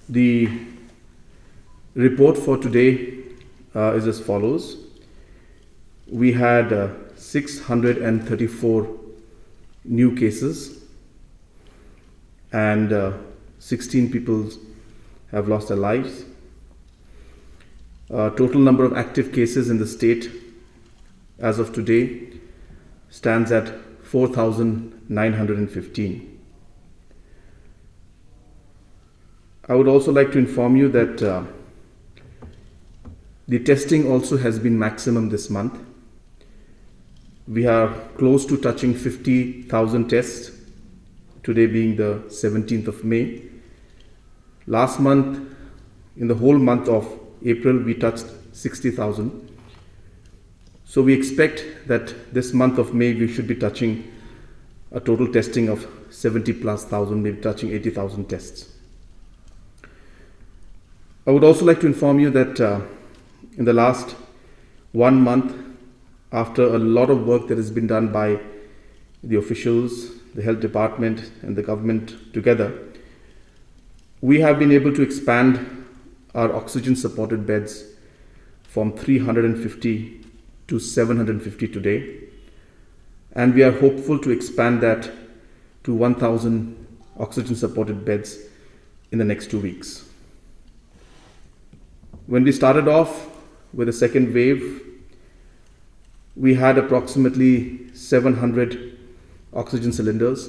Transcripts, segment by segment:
The report for today is as follows. We had 634 new cases and 16 people have lost their lives. Total number of active cases in the state as of today stands at 4,915. I would also like to inform you that the testing also has been maximum this month. We are close to touching 50,000 tests, today being the 17th of May. Last month, in the whole month of April, we touched 60,000. So we expect that this month of May, we should be touching a total testing of 70,000+, maybe touching 80,000 tests. I would also like to inform you that in the last 1 month, after a lot of work that has been done by the officials, the health department and the government together, we have been able to expand our oxygen supported beds from 350 to 750 today. And we are hopeful to expand that to 1,000 oxygen supported beds in the next 2 weeks. When we started off with the second wave, we had approximately 700 oxygen cylinders.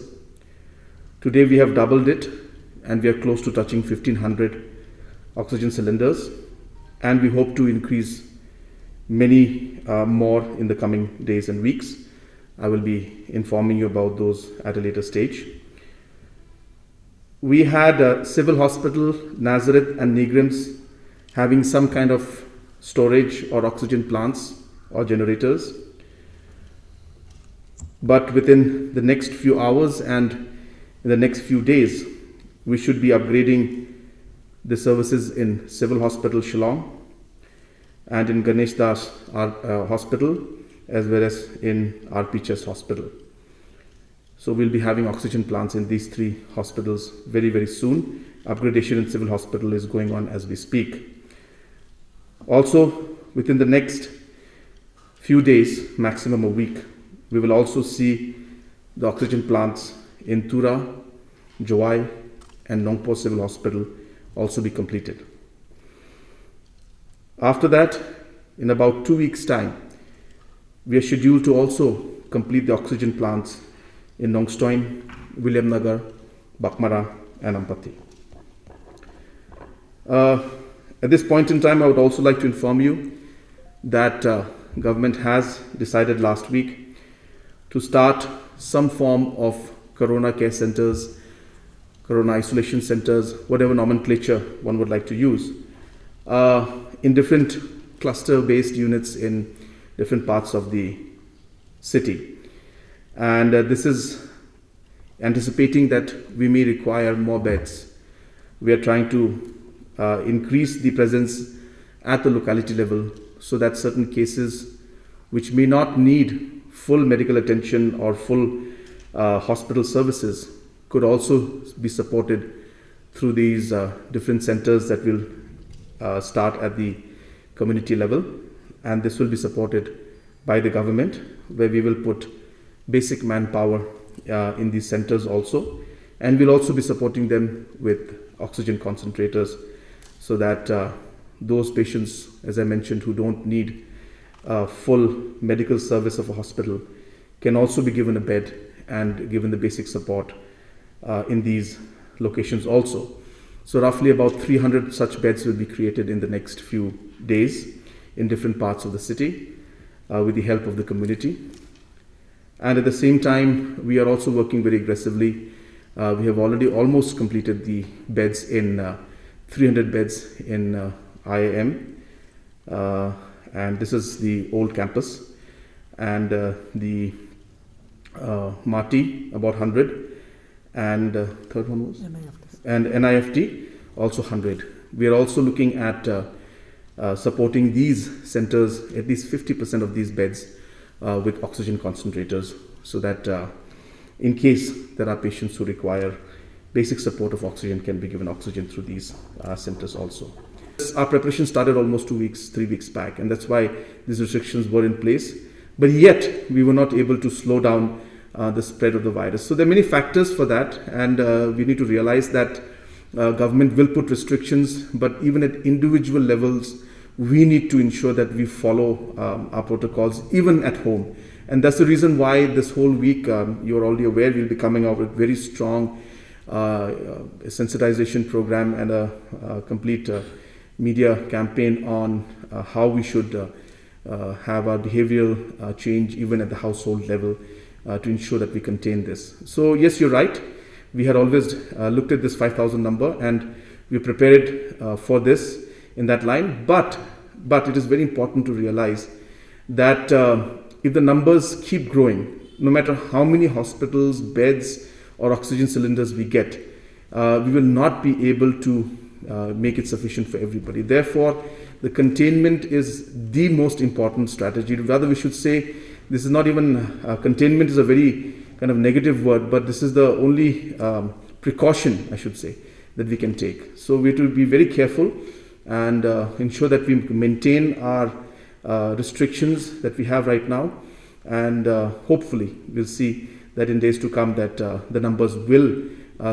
Today we have doubled it and we are close to touching 1,500 oxygen cylinders, and we hope to increase many more in the coming days and weeks. I will be informing you about those at a later stage. We had Civil Hospital, Nazareth and Negrams having some kind of storage or oxygen plants or generators. But within the next few hours and in the next few days, we should be upgrading the services in Civil Hospital Shillong and in Ganesh Das Hospital, as well as in RP Chest Hospital. So we'll be having oxygen plants in these 3 hospitals very, very soon. Upgradation in Civil Hospital is going on as we speak. Also, within the next few days, maximum a week, we will also see the oxygen plants in Tura, Jowai and Nongpo Civil Hospital also be completed. After that, in about 2 weeks' time, we are scheduled to also complete the oxygen plants in Nongstoin, Williamnagar, Bakmara and Ampati. At this point in time, I would also like to inform you that government has decided last week to start some form of corona care centers, corona isolation centers, whatever nomenclature one would like to use, in different cluster-based units in different parts of the city. And this is anticipating that we may require more beds. We are trying to increase the presence at the locality level so that certain cases which may not need full medical attention or full hospital services could also be supported through these different centers that will start at the community level, and this will be supported by the government, where we will put basic manpower in these centers also, and we'll also be supporting them with oxygen concentrators so that those patients, as I mentioned, who don't need full medical service of a hospital can also be given a bed and given the basic support in these locations also. So roughly about 300 such beds will be created in the next few days in different parts of the city with the help of the community. And at the same time, we are also working very aggressively. We have already almost completed the beds in 300 beds in IIM, and this is the old campus, and the Mati about 100, and third one was and NIFT also 100. We are also looking at supporting these centers, at least 50% of these beds with oxygen concentrators, so that in case there are patients who require basic support of oxygen can be given oxygen through these centers also. Our preparation started almost 2 weeks, 3 weeks back, and that's why these restrictions were in place. But yet, we were not able to slow down the spread of the virus. So there are many factors for that, and we need to realize that government will put restrictions, but even at individual levels, we need to ensure that we follow our protocols, even at home. And that's the reason why this whole week, you're already aware, we'll be coming out with very strong sensitization program and a complete media campaign on how we should have our behavioral change even at the household level to ensure that we contain this. So yes, you're right. We had always looked at this 5,000 number and we prepared for this in that line. But it is very important to realize that if the numbers keep growing, no matter how many hospitals, beds or oxygen cylinders we get, we will not be able to make it sufficient for everybody. Therefore, the containment is the most important strategy. Rather, we should say this is not even containment is a very kind of negative word, but this is the only precaution, I should say, that we can take. So we have to be very careful and ensure that we maintain our restrictions that we have right now, and hopefully we'll see that in days to come that the numbers will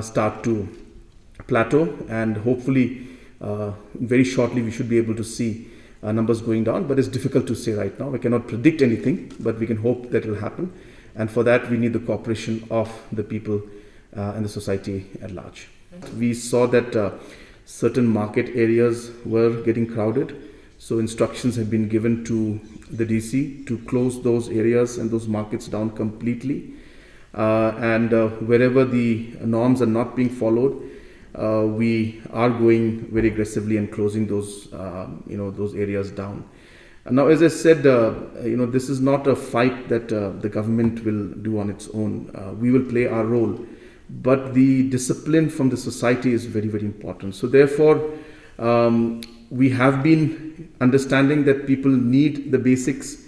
start to plateau, and hopefully very shortly we should be able to see numbers going down. But it's difficult to say right now. We cannot predict anything, but we can hope that will happen, and for that we need the cooperation of the people and the society at large. We saw that certain market areas were getting crowded, so instructions have been given to the DC to close those areas and those markets down completely, and wherever the norms are not being followed, we are going very aggressively and closing those those areas down. And now, as I said, this is not a fight that the government will do on its own. We will play our role, but the discipline from the society is very, very important. So therefore, we have been understanding that people need the basics.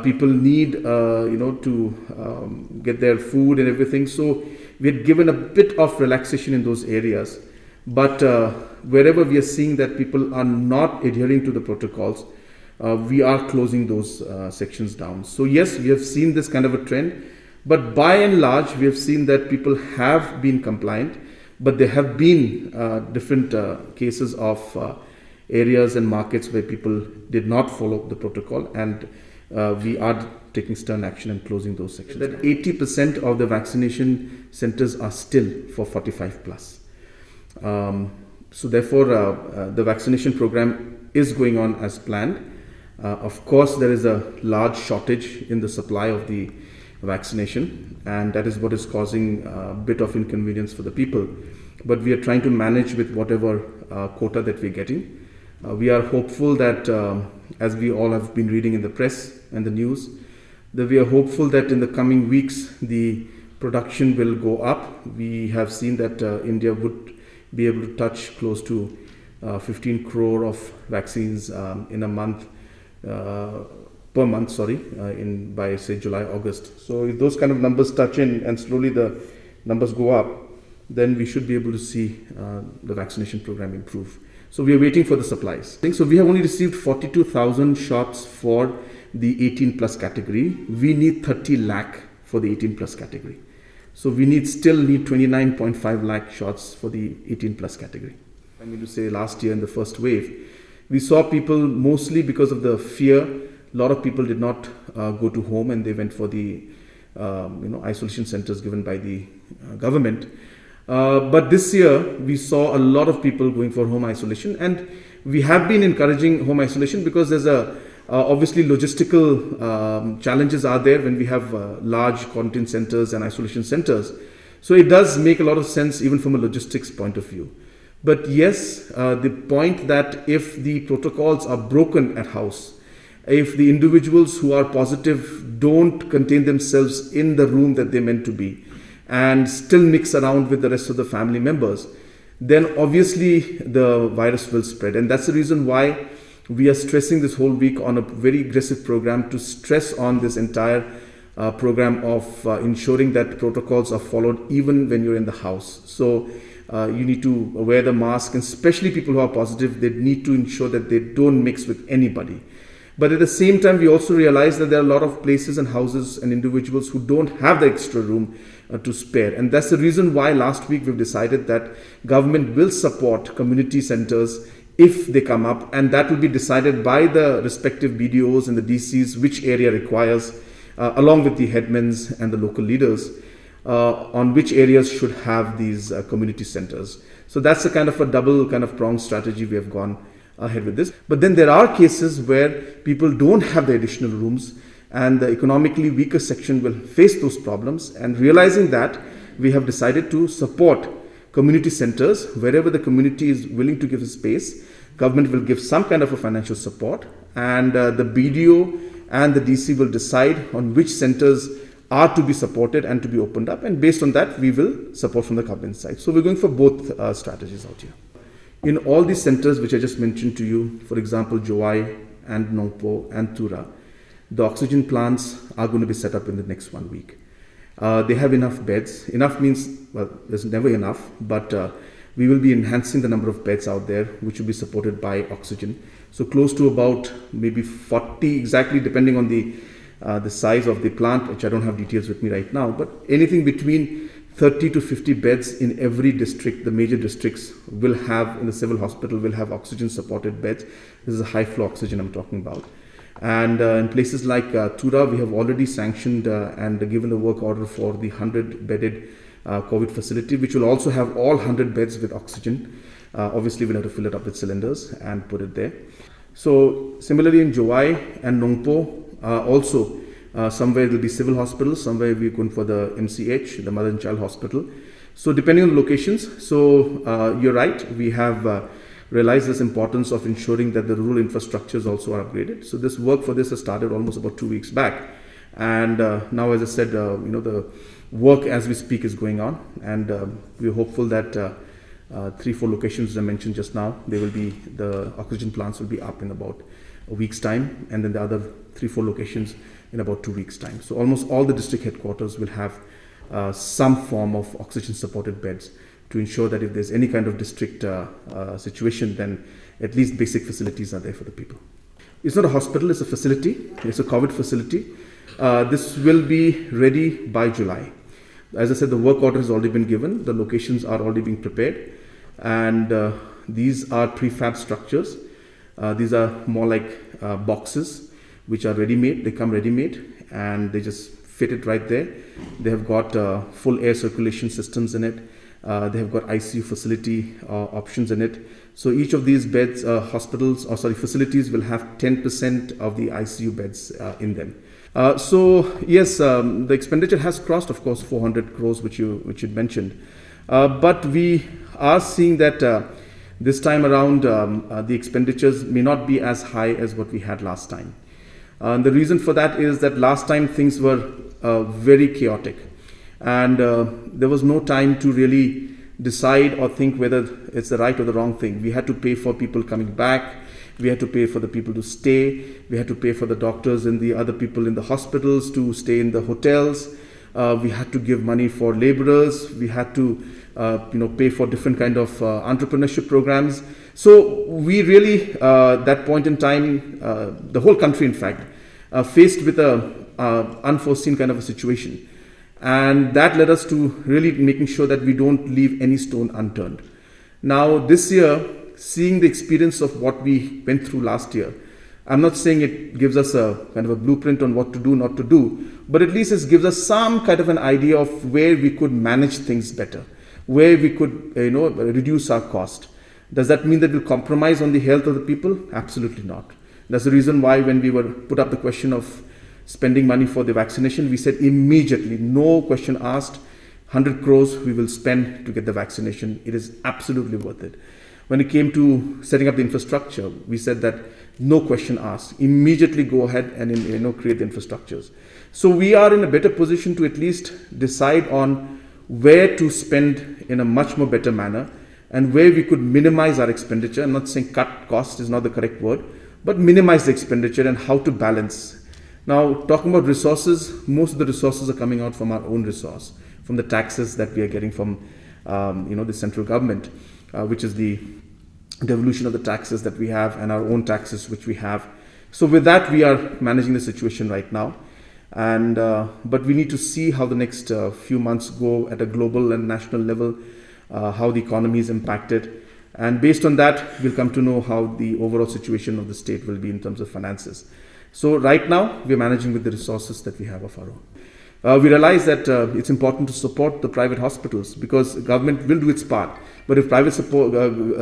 People need to get their food and everything. So we had given a bit of relaxation in those areas, but wherever we are seeing that people are not adhering to the protocols, we are closing those sections down. So yes, we have seen this kind of a trend, but by and large we have seen that people have been compliant, but there have been different cases of areas and markets where people did not follow the protocol, and we are taking stern action and closing those sections. That 80% of the vaccination centers are still for 45 plus. So therefore, the vaccination program is going on as planned. Of course, there is a large shortage in the supply of the vaccination, and that is what is causing a bit of inconvenience for the people. But we are trying to manage with whatever quota that we're getting. We are hopeful that, as we all have been reading in the press and the news, that we are hopeful that in the coming weeks the production will go up. We have seen that India would be able to touch close to 15 crore of vaccines in a month, per month, by say July, August. So if those kind of numbers touch in and slowly the numbers go up, then we should be able to see the vaccination program improve. So we are waiting for the supplies. So we have only received 42,000 shots for the 18 plus category. We need 30 lakh for the 18 plus category. So we still need 29.5 lakh shots for the 18 plus category. I mean to say, last year in the first wave, we saw people, mostly because of the fear, a lot of people did not go to home and they went for the isolation centers given by the government. But this year, we saw a lot of people going for home isolation, and we have been encouraging home isolation because there's obviously logistical challenges are there when we have large quarantine centers and isolation centers. So it does make a lot of sense even from a logistics point of view. But yes, the point that if the protocols are broken at house, if the individuals who are positive don't contain themselves in the room that they're meant to be, and still mix around with the rest of the family members, then obviously the virus will spread. And that's the reason why we are stressing this whole week on a very aggressive program to stress on this entire program of ensuring that protocols are followed even when you're in the house. So you need to wear the mask, and especially people who are positive, they need to ensure that they don't mix with anybody. But at the same time, we also realize that there are a lot of places and houses and individuals who don't have the extra room to spare. And that's the reason why last week we've decided that government will support community centers if they come up, and that will be decided by the respective BDOs and the DCs which area requires, along with the headmans and the local leaders, on which areas should have these community centers. So that's a kind of a double kind of pronged strategy we have gone ahead with this. But then there are cases where people don't have the additional rooms, and the economically weaker section will face those problems. And realizing that, we have decided to support community centers wherever the community is willing to give a space. Government will give some kind of a financial support, and the BDO and the DC will decide on which centers are to be supported and to be opened up, and based on that we will support from the government side. So we're going for both strategies out here. In all these centers which I just mentioned to you, for example Jowai and Nongpo and Tura, the oxygen plants are going to be set up in the next 1 week. They have enough beds. Enough means, well, there's never enough, but we will be enhancing the number of beds out there which will be supported by oxygen. So close to about maybe 40 exactly, depending on the size of the plant, which I don't have details with me right now, but anything between 30 to 50 beds in every district. The major districts will have, in the civil hospital, will have oxygen supported beds. This is a high flow oxygen I'm talking about. And in places like Tura, we have already sanctioned and given the work order for the 100 bedded COVID facility, which will also have all 100 beds with oxygen. Obviously, we'll have to fill it up with cylinders and put it there. So similarly in Jowai and Nongpo, also somewhere it will be civil hospitals, somewhere we're going for the MCH, the Mother and Child Hospital. So depending on the locations, so you're right, we have realized this importance of ensuring that the rural infrastructures also are upgraded. So this work for this has started almost about 2 weeks back. And now, as I said, the work as we speak is going on, and we're hopeful that 3-4 locations I mentioned just now, the oxygen plants will be up in about a week's time, and then the other 3-4 locations in about 2 weeks' time. So almost all the district headquarters will have some form of oxygen supported beds to ensure that if there's any kind of district situation, then at least basic facilities are there for the people. It's not a hospital, it's a facility. It's a COVID facility. This will be ready by July. As I said, the work order has already been given. The locations are already being prepared. And these are prefab structures. These are more like boxes, which are ready-made. They come ready-made, and they just fit it right there. They have got full air circulation systems in it. They have got ICU facility options in it. So each of these beds, facilities will have 10% of the ICU beds in them. So yes, the expenditure has crossed, of course, 400 crores, which you mentioned. But we are seeing that this time around the expenditures may not be as high as what we had last time. The reason for that is that last time things were very chaotic, and there was no time to really decide or think whether it's the right or the wrong thing. We had to pay for people coming back. We had to pay for the people to stay. We had to pay for the doctors and the other people in the hospitals to stay in the hotels. We had to give money for laborers. We had to pay for different kind of entrepreneurship programs. So we really, that point in time, the whole country, in fact, faced with a unforeseen kind of a situation. And that led us to really making sure that we don't leave any stone unturned. Now, this year, seeing the experience of what we went through last year, I'm not saying it gives us a kind of a blueprint on what to do, not to do, but at least it gives us some kind of an idea of where we could manage things better, where we could reduce our cost. Does that mean that we'll compromise on the health of the people? Absolutely not. That's the reason why when we were put up the question of spending money for the vaccination, we said immediately, no question asked, 100 crores we will spend to get the vaccination. It is absolutely worth it. When it came to setting up the infrastructure, we said that no question asked, immediately go ahead and create the infrastructures. So we are in a better position to at least decide on where to spend in a much more better manner, and where we could minimize our expenditure. I'm not saying cut cost is not the correct word, but minimize the expenditure and how to balance. Now, talking about resources, most of the resources are coming out from our own resource, from the taxes that we are getting from the central government, which is the devolution of the taxes that we have and our own taxes which we have. So with that, we are managing the situation right now. And but we need to see how the next few months go at a global and national level, how the economy is impacted. And based on that, we'll come to know how the overall situation of the state will be in terms of finances. So right now, we're managing with the resources that we have of our own. We realize that it's important to support the private hospitals because government will do its part. But if private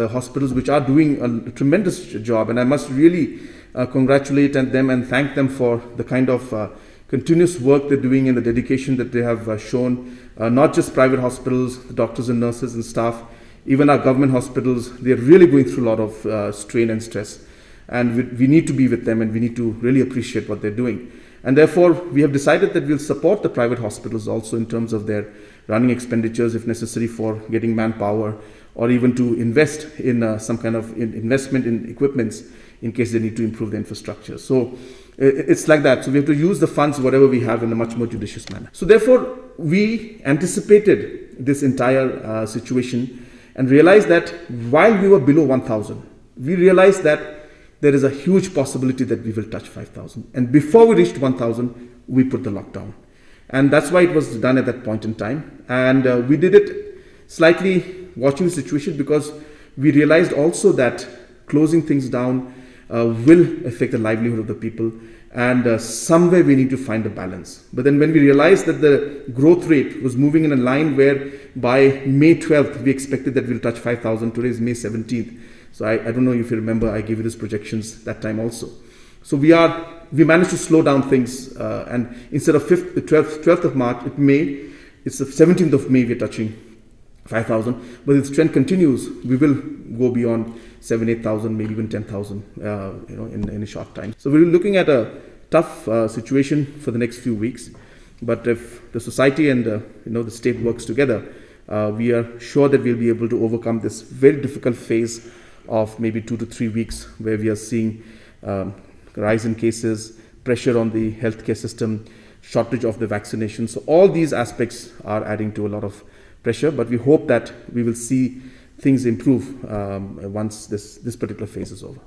hospitals, which are doing a tremendous job, and I must really congratulate them and thank them for the kind of continuous work they're doing and the dedication that they have shown, not just private hospitals, the doctors and nurses and staff, even our government hospitals, they're really going through a lot of strain and stress. And we need to be with them and we need to really appreciate what they're doing. And therefore, we have decided that we'll support the private hospitals also in terms of their running expenditures, if necessary, for getting manpower or even to invest in some kind of investment in equipments in case they need to improve the infrastructure. So it's like that. So we have to use the funds, whatever we have, in a much more judicious manner. So therefore, we anticipated this entire situation and realized that while we were below 1,000, we realized that there is a huge possibility that we will touch 5,000. And before we reached 1,000, we put the lockdown. And that's why it was done at that point in time. And we did it slightly watching the situation because we realized also that closing things down will affect the livelihood of the people. And somewhere we need to find a balance. But then when we realized that the growth rate was moving in a line where by May 12th, we expected that we'll touch 5,000. Today is May 17th. So I don't know if you remember, I gave you these projections that time also. So we managed to slow down things, and instead of 12th of March, it's the 17th of May, we're touching 5,000. But if the trend continues, we will go beyond 7,000, 8,000, maybe even 10,000, in a short time. So we're looking at a tough situation for the next few weeks. But if the society and the state works together, we are sure that we'll be able to overcome this very difficult phase of maybe 2 to 3 weeks where we are seeing rise in cases, pressure on the healthcare system, shortage of the vaccination. So all these aspects are adding to a lot of pressure, but we hope that we will see things improve once this particular phase is over.